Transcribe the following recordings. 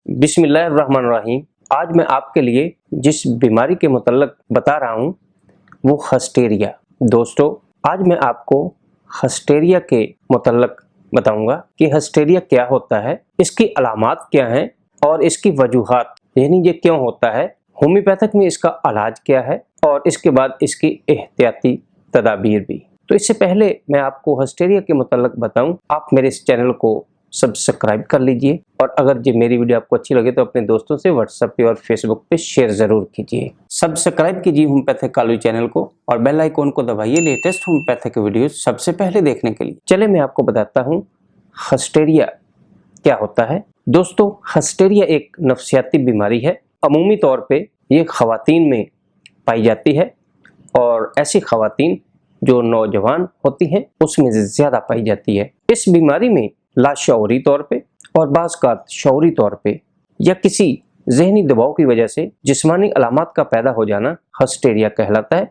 बिस्मिल्लाहिर्रहमानिर्रहीम। आज मैं आपके लिए जिस बीमारी के मुतल्लक बता रहा हूँ वो हस्टेरिया। दोस्तों, आज मैं आपको हस्टेरिया के मुतल्लक बताऊंगा कि हस्टेरिया क्या होता है, इसकी अलामात क्या हैं और इसकी वजूहात यानी ये क्यों होता है, होम्योपैथिक में इसका इलाज क्या है और इसके बाद इसकी एहतियाती तदाबीर भी। तो इससे पहले मैं आपको हस्टेरिया के मुतल्लक बताऊं, आप मेरे इस चैनल को सब्सक्राइब कर लीजिए और अगर ये मेरी वीडियो आपको अच्छी लगे तो अपने दोस्तों से व्हाट्सएप पे और फेसबुक पे शेयर जरूर कीजिए। सब्सक्राइब कीजिए होम्योपैथिक कालू चैनल को और बेल आइकॉन को दबाइए लेटेस्ट होम्योपैथिक वीडियो सबसे पहले देखने के लिए। चले मैं आपको बताता हूँ हस्टेरिया क्या होता है। दोस्तों, हस्टेरिया एक नफ्सियाती बीमारी है। अमूमी तौर पर ये खवातीन में पाई जाती है और ऐसी खवातीन जो नौजवान होती हैं उसमें ज्यादा पाई जाती है। इस बीमारी में लाशऊरी तौर पे और बाज़ शऊरी तौर पे या किसी जहनी दबाव की वजह से जिस्मानी अलामत का पैदा हो जाना हस्टेरिया कहलाता है।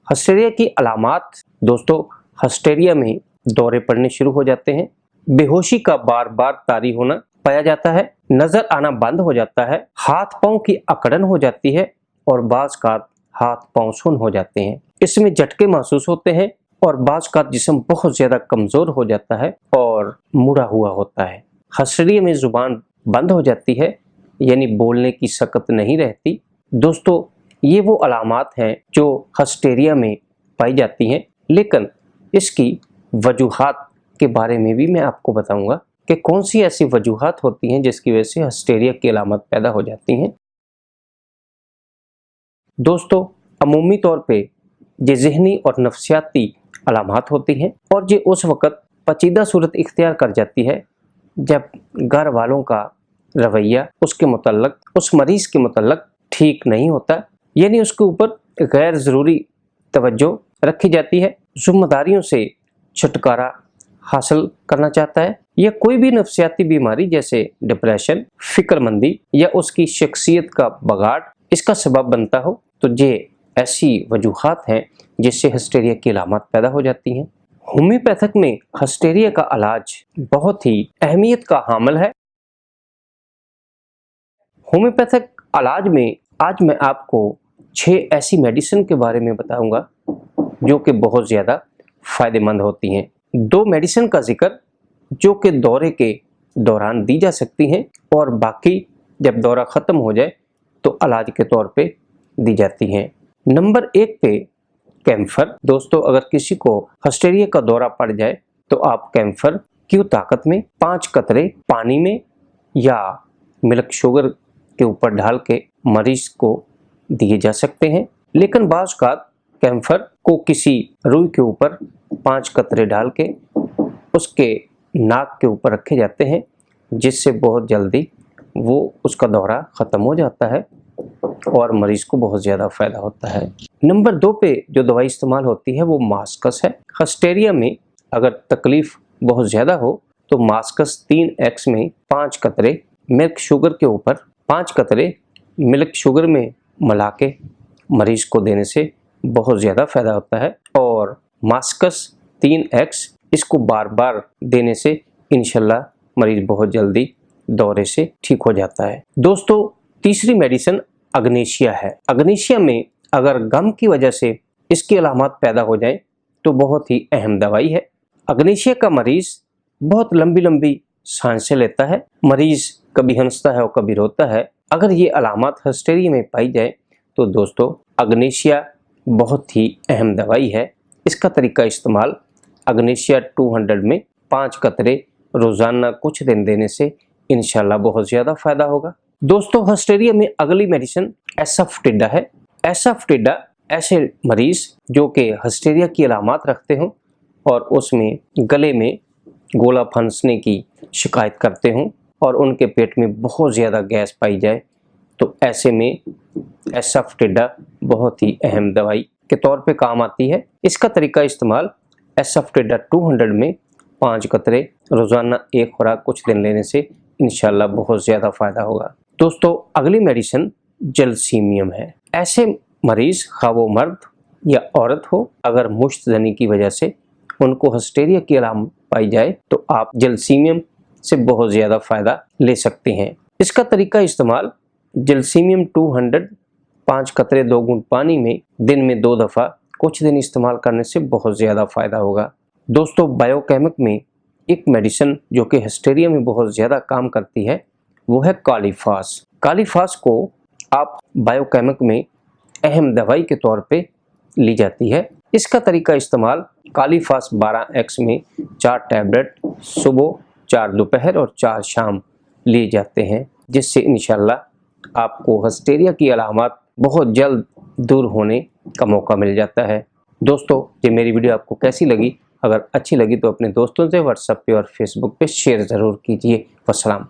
हस्टेरिया की अलामत दोस्तों, हस्टेरिया में दौरे पड़ने शुरू हो जाते हैं, बेहोशी का बार बार तारी होना पाया जाता है, नजर आना बंद हो जाता है, हाथ पांव की अकड़न हो जाती है और बाज़ हाथ पांव सुन्न हो जाते हैं। इसमें झटके महसूस होते हैं और बाज़ का जिस्म बहुत ज्यादा कमजोर हो जाता है और मुड़ा हुआ होता है। हस्टेरिया में जुबान बंद हो जाती है यानी बोलने की सकत नहीं रहती। दोस्तों, ये वो अलामात हैं जो हस्टेरिया में पाई जाती हैं, लेकिन इसकी वजूहात के बारे में भी मैं आपको बताऊंगा कि कौन सी ऐसी वजूहात होती हैं जिसकी वजह से हस्टेरिया की अलामत पैदा हो जाती हैं। दोस्तों, अमूमी तौर पे ये ज़हनी और नफ्सियाती अलामत होती हैं और ये उस वक़्त पचीदा सूरत इख्तियार कर जाती है जब घर वालों का रवैया उसके मुतल्लक, उस मरीज़ के मुतल्लक ठीक नहीं होता, यानी उसके ऊपर गैर ज़रूरी तवज्जो रखी जाती है, जिम्मेदारियों से छुटकारा हासिल करना चाहता है या कोई भी नफ्सियाती बीमारी जैसे डिप्रेशन, फिक्रमंदी या उसकी शख्सियत का बगाड़ इसका सबब बनता हो, तो ये ऐसी वजूहात हैं जिससे हस्टेरिया की अलामत पैदा हो जाती हैं। होम्योपैथिक में हस्टेरिया का इलाज बहुत ही अहमियत का हामिल है। होम्योपैथिक इलाज में आज मैं आपको 6 ऐसी मेडिसिन के बारे में बताऊंगा जो कि बहुत ज़्यादा फ़ायदेमंद होती हैं। 2 मेडिसिन का जिक्र जो कि दौरे के दौरान दी जा सकती हैं और बाकी जब दौरा ख़त्म हो जाए तो इलाज के तौर पे दी जाती हैं। नंबर 1 पे कैम्फर। दोस्तों, अगर किसी को हस्टेरिया का दौरा पड़ जाए तो आप कैम्फर की ताकत में 5 कतरे पानी में या मिल्क शुगर के ऊपर डाल के मरीज को दिए जा सकते हैं, लेकिन बाज़ औक़ात कैम्फर को किसी रुई के ऊपर 5 कतरे डाल के उसके नाक के ऊपर रखे जाते हैं जिससे बहुत जल्दी वो उसका दौरा ख़त्म हो जाता है और मरीज को बहुत ज़्यादा फ़ायदा होता है। नंबर 2 पे जो दवाई इस्तेमाल होती है वो मास्कस है। हस्टेरिया में अगर तकलीफ़ बहुत ज़्यादा हो तो मास्कस 3x में 5 कतरे मिल्क शुगर के ऊपर 5 कतरे मिल्क शुगर में मिला के मरीज को देने से बहुत ज़्यादा फ़ायदा होता है और मास्कस 3x इसको बार बार देने से इंशाल्लाह मरीज बहुत जल्दी दौरे से ठीक हो जाता है। दोस्तों, तीसरी मेडिसिन अग्नेशिया है। अग्नेशिया में अगर गम की वजह से इसकी अलामत पैदा हो जाए तो बहुत ही अहम दवाई है। अग्नेशिया का मरीज बहुत लंबी लंबी सांसें लेता है, मरीज कभी हंसता है और कभी रोता है। अगर ये अलामत हस्टेरिया में पाई जाए तो दोस्तों, अग्नेशिया बहुत ही अहम दवाई है। इसका तरीका इस्तेमाल अग्नेशिया 200 में 5 कतरे रोज़ाना कुछ दिन देने से इंशाल्लाह बहुत ज़्यादा फ़ायदा होगा। दोस्तों, हस्टेरिया में अगली मेडिसिन एसाफटिडा है। एसाफटिडा ऐसे मरीज जो कि हस्टेरिया की अलामत रखते हों और उसमें गले में गोला फंसने की शिकायत करते हों और उनके पेट में बहुत ज़्यादा गैस पाई जाए तो ऐसे में एसाफटिडा बहुत ही अहम दवाई के तौर पे काम आती है। इसका तरीका इस्तेमाल एसाफटिडा 200 में 5 कतरे रोज़ाना एक खुराक कुछ दिन लेने से इंशाल्लाह बहुत ज़्यादा फ़ायदा होगा। दोस्तों, अगली मेडिसिन जलसीमियम है। ऐसे मरीज खा वो मर्द या औरत हो, अगर मुश्तजनी की वजह से उनको हस्टेरिया की अलामत पाई जाए तो आप जलसीमियम से बहुत ज़्यादा फ़ायदा ले सकते हैं। इसका तरीका इस्तेमाल जलसीमियम 200 5 कतरे 2 घूंट पानी में दिन में 2 दफ़ा कुछ दिन इस्तेमाल करने से बहुत ज़्यादा फ़ायदा होगा। दोस्तों, बायोकेमिक में एक मेडिसिन जो कि हिस्टीरिया में बहुत ज़्यादा काम करती है वो है कॉलीफास। कॉलीफास को आप बायोकेमिक में अहम दवाई के तौर पे ली जाती है। इसका तरीका इस्तेमाल कॉलीफास 12x में 4 टैबलेट सुबह, 4 दोपहर और 4 शाम लिए जाते हैं, जिससे इंशाल्लाह आपको हिस्टीरिया की अलामत बहुत जल्द दूर होने का मौका मिल जाता है। दोस्तों, ये मेरी वीडियो आपको कैसी लगी? अगर अच्छी लगी तो अपने दोस्तों से व्हाट्सएप पे और फेसबुक पे शेयर ज़रूर कीजिए। वस्सलाम।